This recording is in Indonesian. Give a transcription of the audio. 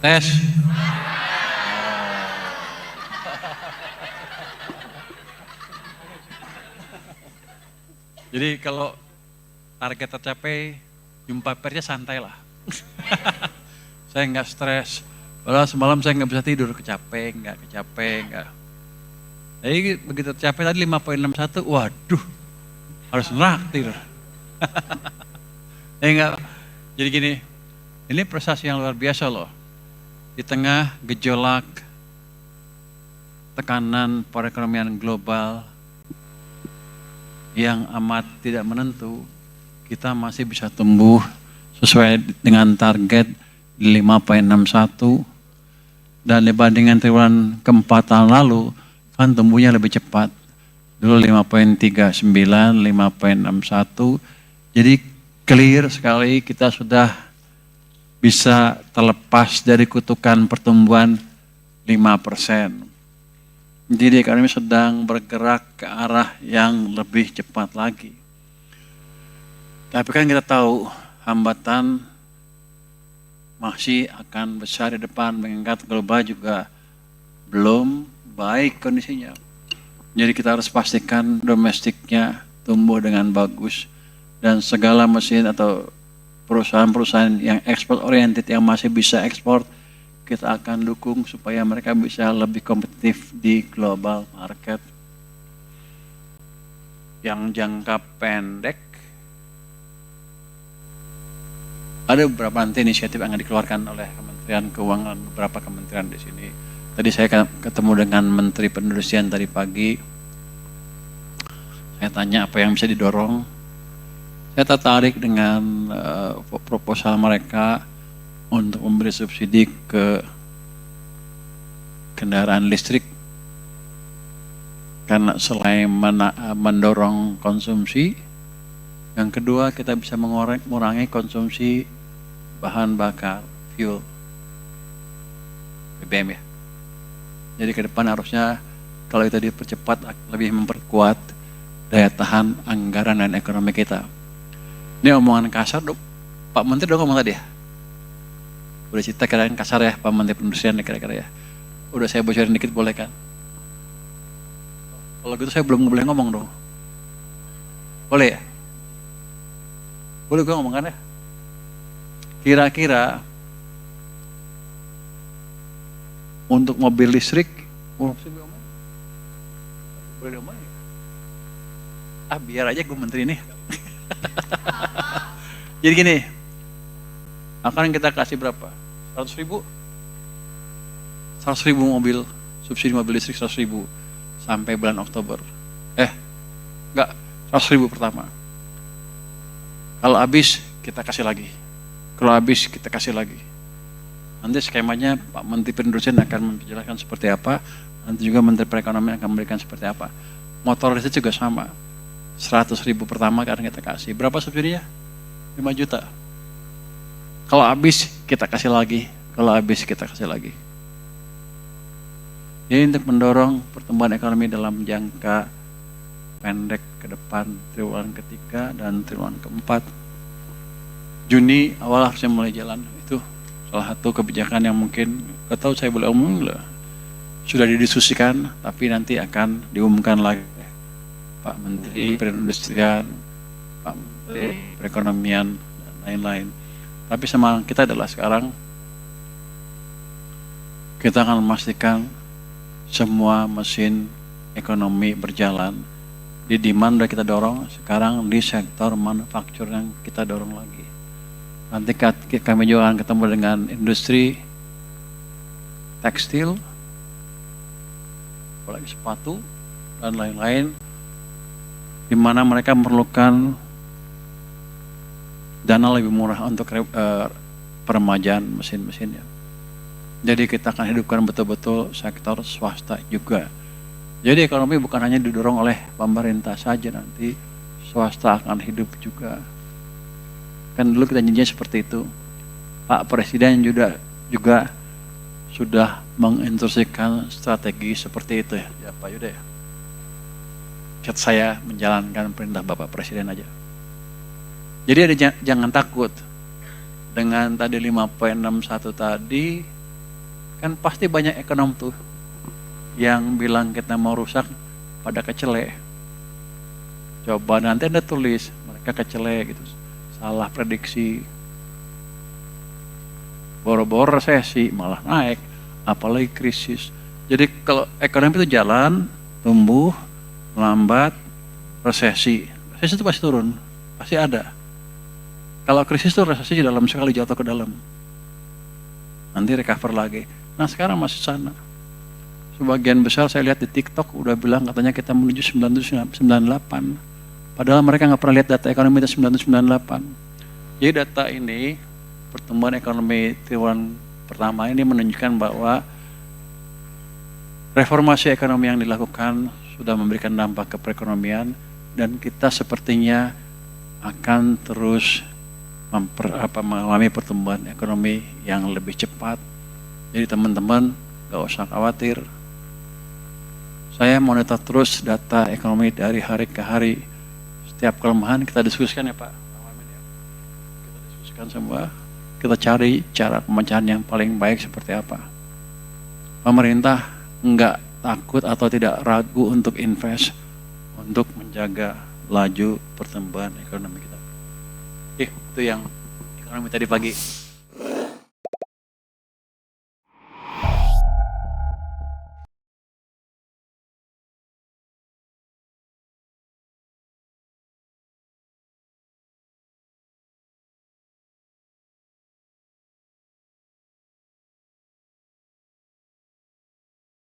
Tes. Jadi kalau target tercapai, jumpa persnya santai lah. Saya nggak stres. Padahal semalam saya nggak bisa tidur, kecapean. Jadi begitu tercapai tadi 5,61, waduh, harus naktir. Enggak. Jadi gini, ini prestasi yang luar biasa loh. Di tengah gejolak tekanan perekonomian global yang amat tidak menentu, kita masih bisa tumbuh sesuai dengan target 5,61, dan dibandingkan triwulan keempat tahun lalu kan tumbuhnya lebih cepat. Dulu 5,39, 5,61. Jadi clear sekali kita sudah bisa terlepas dari kutukan pertumbuhan 5%. Jadi ekonomi sedang bergerak ke arah yang lebih cepat lagi. Tapi kan kita tahu hambatan masih akan besar di depan, mengingat global juga belum baik kondisinya. Jadi kita harus pastikan domestiknya tumbuh dengan bagus, dan segala mesin atau perusahaan-perusahaan yang ekspor oriented yang masih bisa ekspor, kita akan dukung supaya mereka bisa lebih kompetitif di global market. Yang jangka pendek, ada beberapa nanti inisiatif yang akan dikeluarkan oleh Kementerian Keuangan, beberapa kementerian di sini. Tadi saya ketemu dengan Menteri Perindustrian tadi pagi. Saya tanya apa yang bisa didorong. Saya tertarik dengan proposal mereka untuk memberi subsidi ke kendaraan listrik, karena selain mendorong konsumsi, yang kedua kita bisa mengurangi konsumsi bahan bakar fuel BBM ya. Jadi ke depan harusnya kalau itu dipercepat lebih memperkuat daya tahan anggaran dan ekonomi kita. Ini omongan kasar, Pak Menteri udah ngomong tadi ya. Udah cerita kira-kira kasar ya Pak Menteri Perindustrian kira-kira ya. Udah saya bocorin dikit boleh kan? Kalau gitu saya belum boleh ngomong dong. Boleh ya? Boleh gue ngomong kan ya? Kira-kira untuk mobil listrik, boleh ngomong ya? Biar aja gue menteri ini. Jadi gini, akan kita kasih berapa? 100.000? 100.000 mobil, subsidi mobil listrik 100.000 sampai bulan Oktober. Enggak, 100.000 pertama. Kalau habis, kita kasih lagi. Kalau habis, kita kasih lagi. Nanti skemanya Pak Menteri Perindustrian akan menjelaskan seperti apa, nanti juga Menteri Perekonomian akan memberikan seperti apa. Motor listrik juga sama. 100.000 pertama karena kita kasih. Berapa subsidinya? 5 juta. Kalau habis, kita kasih lagi. Kalau habis, kita kasih lagi. Jadi untuk mendorong pertumbuhan ekonomi dalam jangka pendek ke depan, triwulan ketiga dan triwulan keempat. Juni awal harusnya mulai jalan. Itu salah satu kebijakan yang mungkin, gak tahu saya boleh omong lah, sudah didiskusikan, tapi nanti akan diumumkan lagi. Pak Menteri Perindustrian, Pak Menteri Perekonomian, dan lain-lain. Tapi semangat kita adalah sekarang kita akan memastikan semua mesin ekonomi berjalan. Di demand udah kita dorong, sekarang di sektor manufaktur yang kita dorong lagi. Nanti kami juga akan ketemu dengan industri tekstil, apalagi sepatu, dan lain-lain, di mana mereka memerlukan dana lebih murah untuk peremajaan mesin-mesinnya. Jadi kita akan hidupkan betul-betul sektor swasta juga. Jadi ekonomi bukan hanya didorong oleh pemerintah saja, nanti swasta akan hidup juga. Kan dulu kita janjinya seperti itu. Pak Presiden juga sudah menginstruksikan strategi seperti itu ya Pak Yuda ya. Saya menjalankan perintah Bapak Presiden aja. Jadi jangan takut dengan tadi 5,61 tadi, Kan pasti banyak ekonom tuh yang bilang kita mau rusak pada kecele. Coba nanti Anda tulis, mereka kecele gitu. Salah prediksi. Boro-boro resesi malah naik, apalagi krisis. Jadi kalau ekonomi itu jalan, tumbuh, melambat, resesi. Resesi itu pasti turun, pasti ada. Kalau krisis itu resesi dalam sekali jatuh ke dalam. Nanti recover lagi. Nah sekarang masih sana. Sebagian besar saya lihat di TikTok udah bilang katanya kita menuju 9798. Padahal mereka nggak pernah lihat data ekonomi itu 9798. Jadi data ini, pertumbuhan ekonomi triwulan pertama ini menunjukkan bahwa reformasi ekonomi yang dilakukan sudah memberikan dampak ke perekonomian dan kita sepertinya akan terus mengalami pertumbuhan ekonomi yang lebih cepat. Jadi teman-teman gak usah khawatir. Saya monitor terus data ekonomi dari hari ke hari. Setiap kelemahan kita diskusikan ya Pak. Kita diskusikan semua. Kita cari cara pemecahan yang paling baik seperti apa. Pemerintah enggak takut atau tidak ragu untuk invest untuk menjaga laju pertumbuhan ekonomi kita. Itu yang ekonomi tadi pagi.